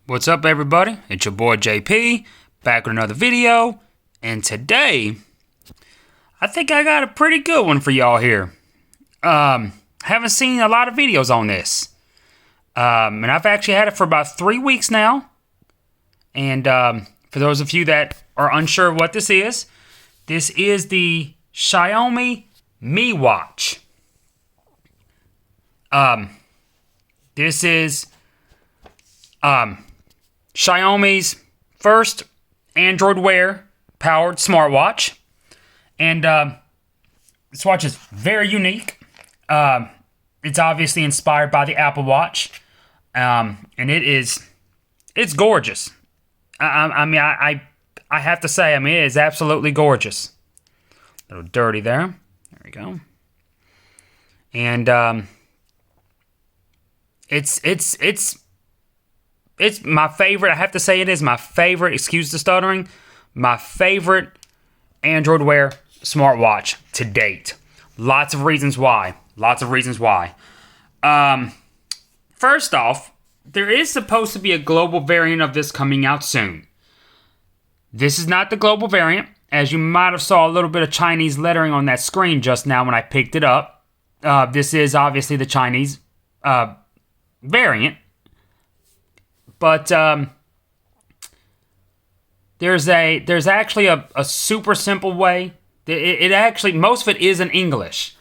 What's up, everybody? It's your boy JP, back with another video, and today, I think I got a pretty good one for y'all here. Haven't seen a lot of videos on this, and I've actually had it for about 3 weeks now, and for those of you that are unsure what this is the Xiaomi Mi Watch. This is Xiaomi's first Android Wear powered smartwatch, and this watch is very unique. It's obviously inspired by the Apple Watch, and it's gorgeous. I have to say, it is absolutely gorgeous. A little dirty there. There we go. And it's my favorite. I have to say it is my favorite, excuse the stuttering, my favorite Android Wear smartwatch to date. Lots of reasons why. First off, there is supposed to be a global variant of this coming out soon. This is not the global variant, as you might have saw a little bit of Chinese lettering on that screen just now when I picked it up. This is obviously the Chinese variant. But there's actually a super simple way. It actually, most of it is in English.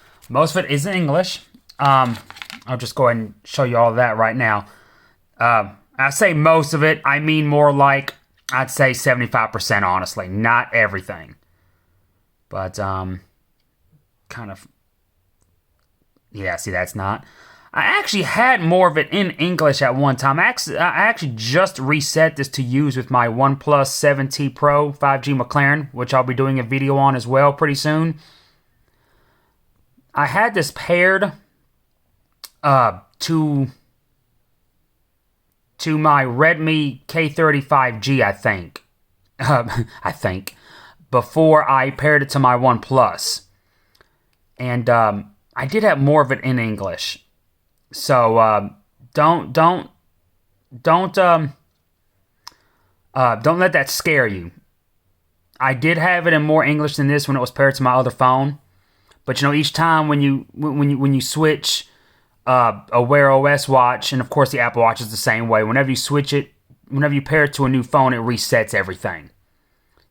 I'll just go ahead and show you all that right now. I say most of it, I mean more like, I'd say 75%, honestly. Not everything. But, kind of, yeah, see, that's not. I actually had more of it in English at one time. I actually just reset this to use with my OnePlus 7T Pro 5G McLaren, which I'll be doing a video on as well pretty soon. I had this paired to my Redmi K35G, I think, before I paired it to my OnePlus. And I did have more of it in English. So don't let that scare you. I did have it in more English than this when it was paired to my other phone, but each time when you switch a Wear OS watch, and of course the Apple Watch is the same way. Whenever you switch it, whenever you pair it to a new phone, it resets everything.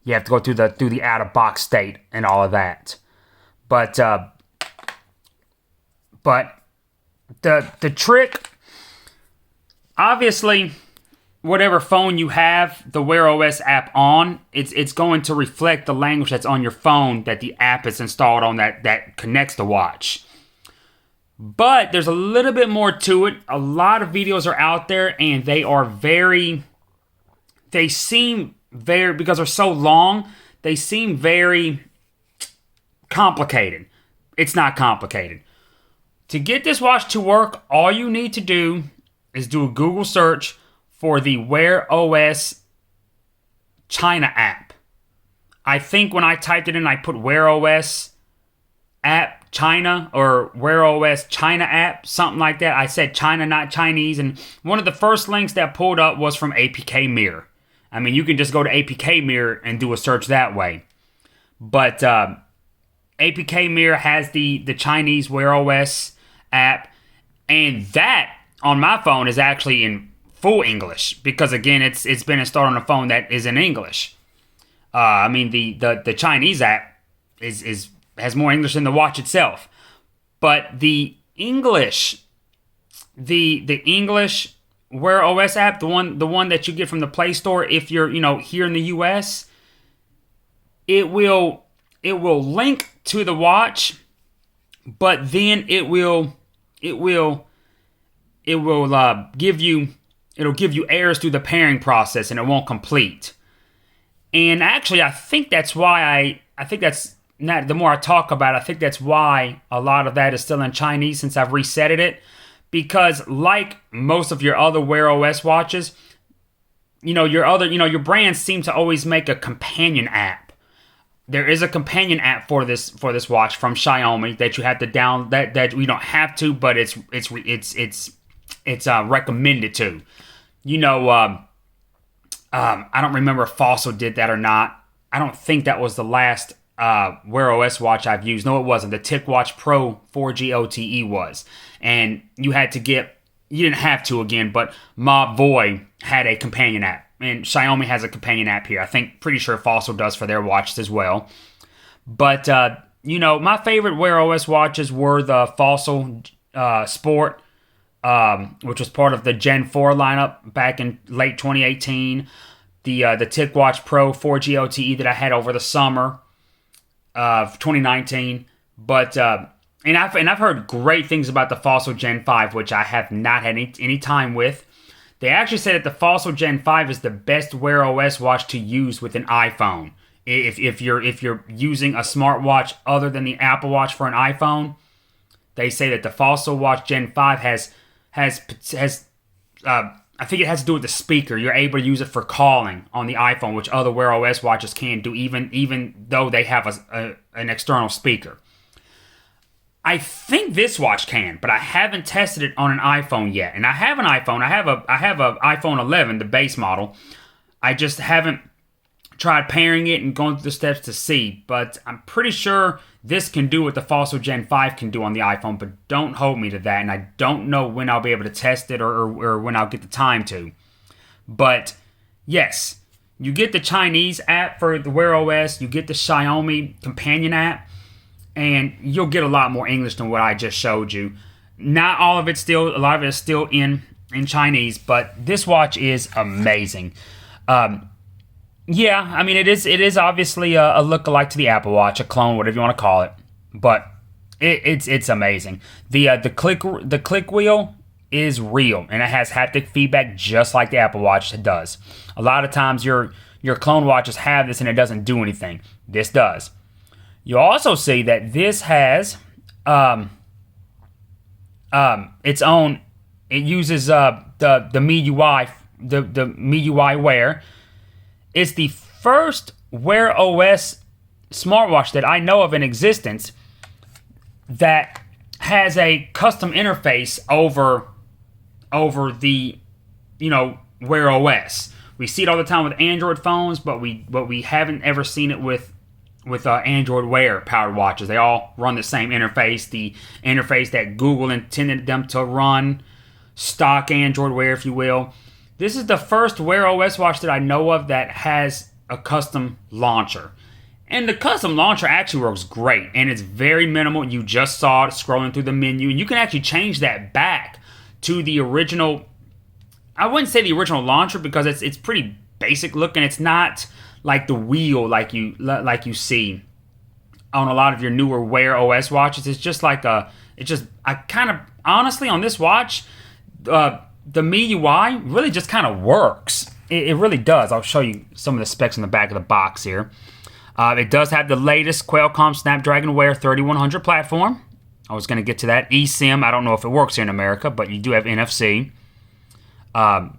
You have to go through the out of box state and all of that, but the trick, obviously, whatever phone you have the Wear OS app on, it's going to reflect the language that's on your phone that the app is installed on that connects the watch. But there's a little bit more to it. A lot of videos are out there, and they seem very, because they're so long, they seem very complicated. It's not complicated. To get this watch to work, all you need to do is do a Google search for the Wear OS China app. I think when I typed it in, I put Wear OS app China or Wear OS China app, something like that. I said China, not Chinese, and one of the first links that pulled up was from APK Mirror. I mean, you can just go to APK Mirror and do a search that way. But APK Mirror has the Chinese Wear OS app, and that on my phone is actually in full English because, again, it's been installed on a phone that is in English. I mean, the Chinese app has more English than the watch itself, but the English Wear OS app, the one that you get from the Play Store, if you're here in the US, it will link to the watch, but then it'll give you errors through the pairing process, and it won't complete. And actually, I think that's why the more I talk about it, I think that's why a lot of that is still in Chinese since I've reset it, because like most of your other Wear OS watches, your brands seem to always make a companion app. There is a companion app for this watch from Xiaomi that you have to download. That you don't have to, but it's recommended to. I don't remember if Fossil did that or not. I don't think that was the last Wear OS watch I've used. No, it wasn't. The TicWatch Pro 4G LTE was. And you didn't have to again, but my boy had a companion app. And Xiaomi has a companion app here. Pretty sure Fossil does for their watches as well. But, my favorite Wear OS watches were the Fossil Sport, which was part of the Gen 4 lineup back in late 2018. The TicWatch Pro 4G LTE that I had over the summer of 2019. But and I've heard great things about the Fossil Gen 5, which I have not had any time with. They actually say that the Fossil Gen 5 is the best Wear OS watch to use with an iPhone. If you're using a smartwatch other than the Apple Watch for an iPhone, they say that the Fossil Watch Gen 5 has I think it has to do with the speaker. You're able to use it for calling on the iPhone, which other Wear OS watches can't do, even though they have an external speaker. I think this watch can, but I haven't tested it on an iPhone yet. And I have an iPhone. I have a iPhone 11, the base model. I just haven't tried pairing it and going through the steps to see. But I'm pretty sure this can do what the Fossil Gen 5 can do on the iPhone, but don't hold me to that. And I don't know when I'll be able to test it or when I'll get the time to. But yes, you get the Chinese app for the Wear OS. You get the Xiaomi companion app. And you'll get a lot more English than what I just showed you. Not all of it a lot of it is still in Chinese, but this watch is amazing. Yeah, I mean, it is obviously a look-alike to the Apple Watch, a clone, whatever you want to call it. But it's amazing. The click wheel is real, and it has haptic feedback just like the Apple Watch does. A lot of times your clone watches have this and it doesn't do anything. This does. You'll also see that this has its own. It uses the MiUI, the MiUI Wear. It's the first Wear OS smartwatch that I know of in existence that has a custom interface over the Wear OS. We see it all the time with Android phones, but we haven't ever seen it with Android Wear powered watches. They all run the same interface, the interface that Google intended them to run, stock Android Wear, if you will. This is the first Wear OS watch that I know of that has a custom launcher. And the custom launcher actually works great, and it's very minimal. You just saw it scrolling through the menu, and you can actually change that back to the original. I wouldn't say the original launcher because it's pretty basic looking. It's not like the wheel like you see on a lot of your newer Wear OS watches. It's just like honestly on this watch, the MiUI really just kind of works. It really does. I'll show you some of the specs on the back of the box here. It does have the latest Qualcomm Snapdragon Wear 3100 platform. I was going to get to that. eSIM, I don't know if it works here in America, but you do have NFC. And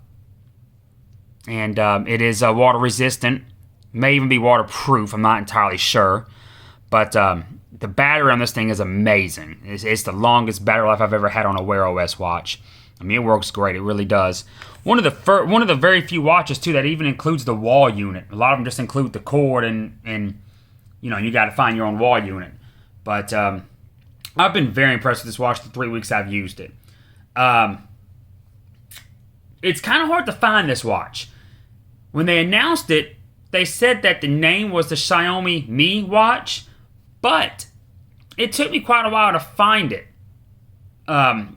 it is water resistant. May even be waterproof. I'm not entirely sure. But the battery on this thing is amazing. It's the longest battery life I've ever had on a Wear OS watch. I mean, it works great. It really does. One of the very few watches, too, that even includes the wall unit. A lot of them just include the cord and you got to find your own wall unit. But I've been very impressed with this watch the 3 weeks I've used it. It's kind of hard to find this watch. When they announced it, they said that the name was the Xiaomi Mi watch, but it took me quite a while to find it. I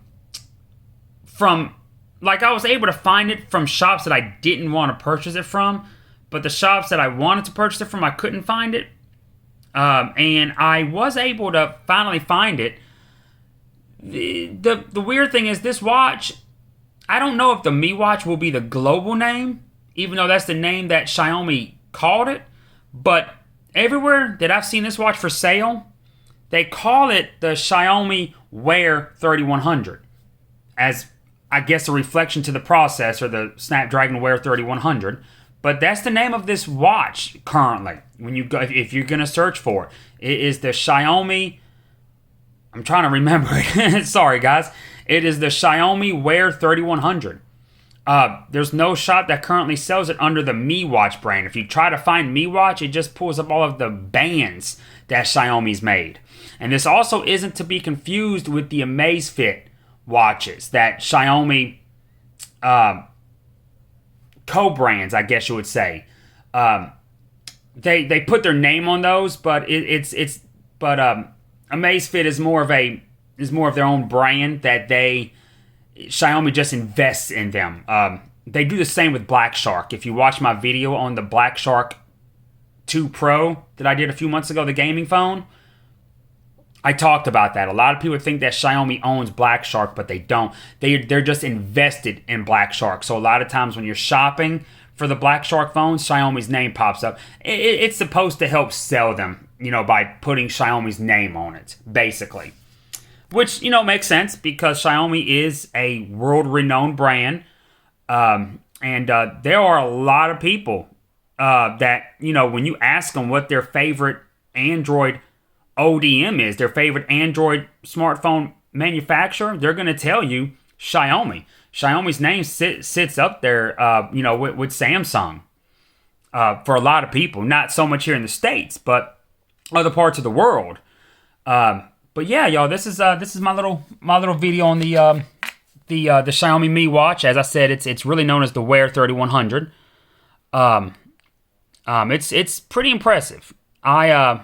was able to find it from shops that I didn't want to purchase it from, but the shops that I wanted to purchase it from, I couldn't find it. And I was able to finally find it. The weird thing is this watch, I don't know if the Mi watch will be the global name, even though that's the name that Xiaomi called it. But everywhere that I've seen this watch for sale, they call it the Xiaomi Wear 3100 as, I guess, a reflection to the processor, the Snapdragon Wear 3100. But that's the name of this watch currently. When you go, if you're gonna search for it, it is the Xiaomi. I'm trying to remember it. Sorry, guys. It is the Xiaomi Wear 3100. There's no shop that currently sells it under the Mi Watch brand. If you try to find Mi Watch, it just pulls up all of the bands that Xiaomi's made. And this also isn't to be confused with the Amazfit watches that Xiaomi co-brands, I guess you would say. They put their name on those, but Amazfit is more of their own brand that Xiaomi just invests in them. They do the same with Black Shark. If you watch my video on the Black Shark 2 Pro that I did a few months ago, the gaming phone, I talked about that. A lot of people think that Xiaomi owns Black Shark, but they don't. They're just invested in Black Shark. So a lot of times when you're shopping for the Black Shark phones, Xiaomi's name pops up. It's supposed to help sell them, by putting Xiaomi's name on it, basically. Which, makes sense because Xiaomi is a world-renowned brand. And there are a lot of people that, when you ask them what their favorite Android ODM is, their favorite Android smartphone manufacturer, they're going to tell you Xiaomi. Xiaomi's name sits up there, with Samsung for a lot of people. Not so much here in the States, but other parts of the world. But yeah, y'all, this is my little video on the Xiaomi Mi Watch. As I said, it's really known as the Wear 3100. It's pretty impressive. I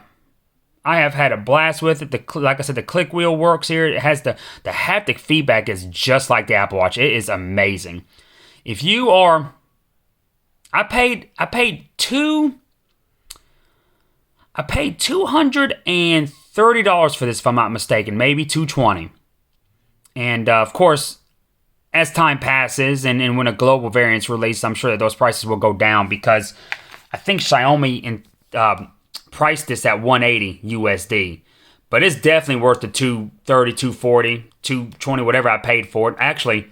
have had a blast with it. Like I said, the click wheel works here. It has the haptic feedback is just like the Apple Watch. It is amazing. If you are, I paid $230 for this, if I'm not mistaken, maybe $220. And of course, as time passes and when a global variant's released, I'm sure that those prices will go down because I think Xiaomi priced this at $180 USD. But it's definitely worth the $230, $240, $220, whatever I paid for it. Actually,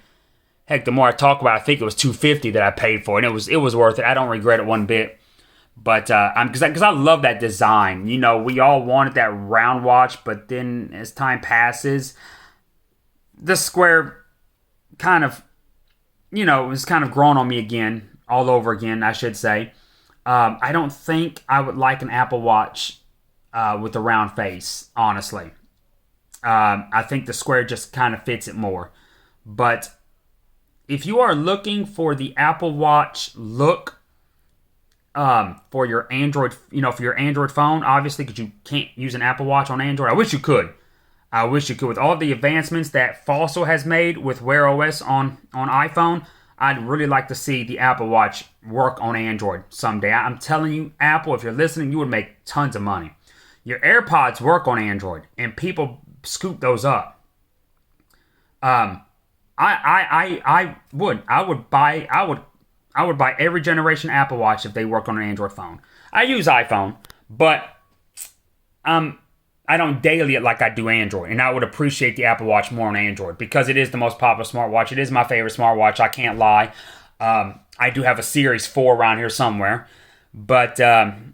heck, the more I talk about it, I think it was $250 that I paid for it. And it was worth it. I don't regret it one bit. But because I love that design. We all wanted that round watch, but then as time passes, the square kind of, is kind of grown on me again, all over again, I should say. I don't think I would like an Apple Watch with a round face, honestly. I think the square just kind of fits it more. But if you are looking for the Apple Watch look for your Android, for your Android phone, obviously, because you can't use an Apple Watch on Android. I wish you could. With all the advancements that Fossil has made with Wear OS on iPhone, I'd really like to see the Apple Watch work on Android someday. I'm telling you, Apple, if you're listening, you would make tons of money. Your AirPods work on Android, and people scoop those up. I would buy every generation Apple Watch if they work on an Android phone. I use iPhone, but I don't daily it like I do Android, and I would appreciate the Apple Watch more on Android because it is the most popular smartwatch. It is my favorite smartwatch. I can't lie. I do have a Series 4 around here somewhere, but any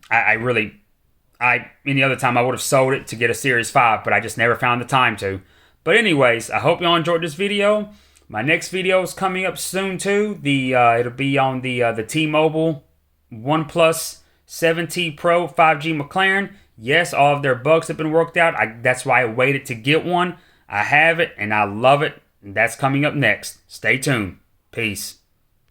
other time I would have sold it to get a Series 5, but I just never found the time to. But anyways, I hope y'all enjoyed this video. My next video is coming up soon too. It'll be on the T-Mobile OnePlus 7T Pro 5G McLaren. Yes, all of their bugs have been worked out. That's why I waited to get one. I have it, and I love it. And that's coming up next. Stay tuned. Peace.